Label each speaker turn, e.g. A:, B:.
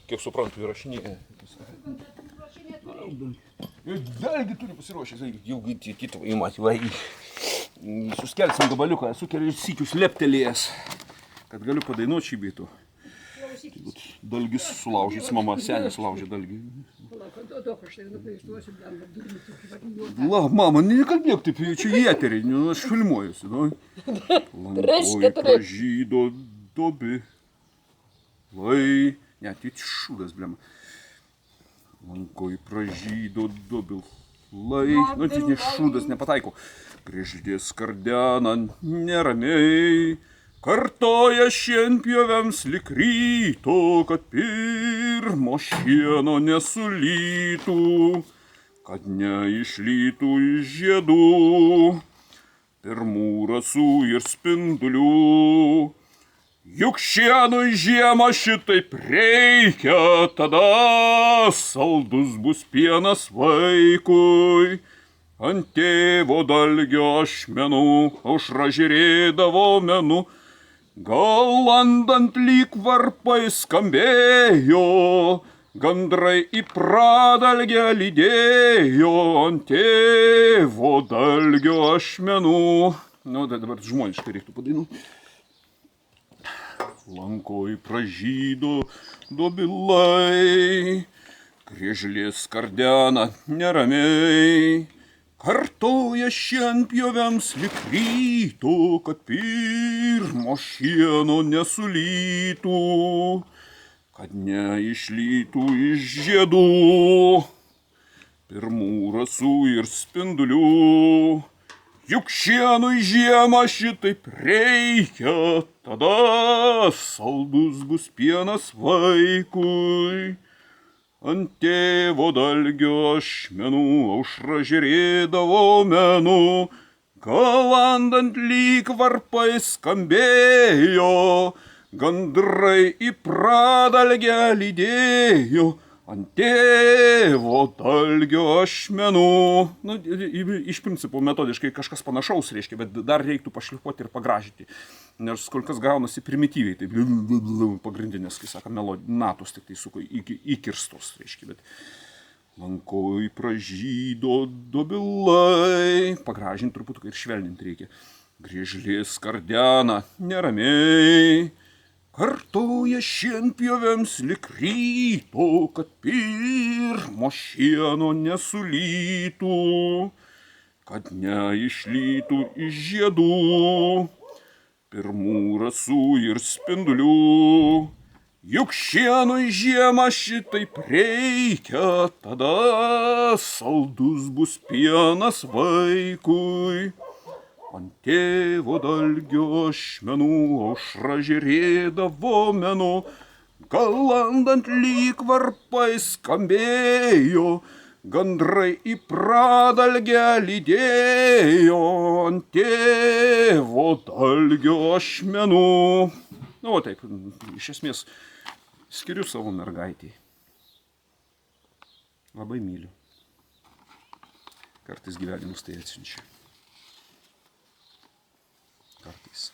A: kiek suprantu, įrašinėja. Dalgi turi pasiruošęs, jau kitą įmatį, va, suskelsim gabaliuką, esu kelius sykius leptelėjęs, kad galiu padainuoti šį beitų. Dalgis sulaužys, mama, senė sulaužė dalgį. La, mama, nekalbėk taip, čia į eterį, aš filmuojusi. Lankoj pražydo dobi. Lai, ne, tai šūdas, blema. Lankoj pražydo dobi. Lai, nu, tai ne šūdas, nepataiko. Griežlės kardena neramiai. Kartoja šienpjovėms lik ryto, kad pirmo šieno nesulytų, kad neišlytų iš žiedų, pirmų rasų ir spindulių. Juk šienui žiemą šitaip reikia, tada saldus bus pienas vaikui. Ant tėvo dalgio ašmenų aušra žėrėdavo menu, galandant lyg varpai skambėjo, gandrai į pradalgę lydėjo ant tėvo dalgio ašmenų. Nu, dabar žmoniškai reiktų padainuoti. Lankoj pražydo dobilai, griežlės kardena neramiai. Kartoja šienpjovėms lik ryto, kad pirmo šieno nesulytų, kad neišlytų iš žiedų, pirmų rasų ir spindulių. Juk šienui žiemą šitaip reikia, tada saldus bus pienas vaikui. Ant tėvo dalgio ašmenų aušra žėrėdavo menu, galandant lyg varpai skambėjo, gandrai į pradalgę lydėjo ant tėvo dalgio ašmenų. Nu, iš principo metodiškai kažkas panašaus reiškia, bet dar reiktų pašlifuoti ir pagražyti. Nes kol kas gaunasi primityviai, taip pagrindinės, kai sako, natos tik tai suko įkirstos, reiškia, bet lankoj pražydo dobilai, pagražinti truputį ir švelninti reikia. Griežlės kardena neramiai, kartoja šienpjovėms lik ryto, kad pirmo šieno nesulytų, kad neišlytų iš žiedų, pirmų rasų ir spindulių. Juk šienui žiemą šitaip reikia, tada saldus bus pienas vaikui. Ant tėvo dalgio ašmenų aušra žėrėdavo menu, galandant lyg varpai skambėjo, gandrai į pradalgę lydėjo ant tėvo dalgio ašmenų. Nu, o taip, iš esmės, skiriu savo mergaitį. Labai myliu. Kartais gyvenimus tai atsiunčia. Kartais.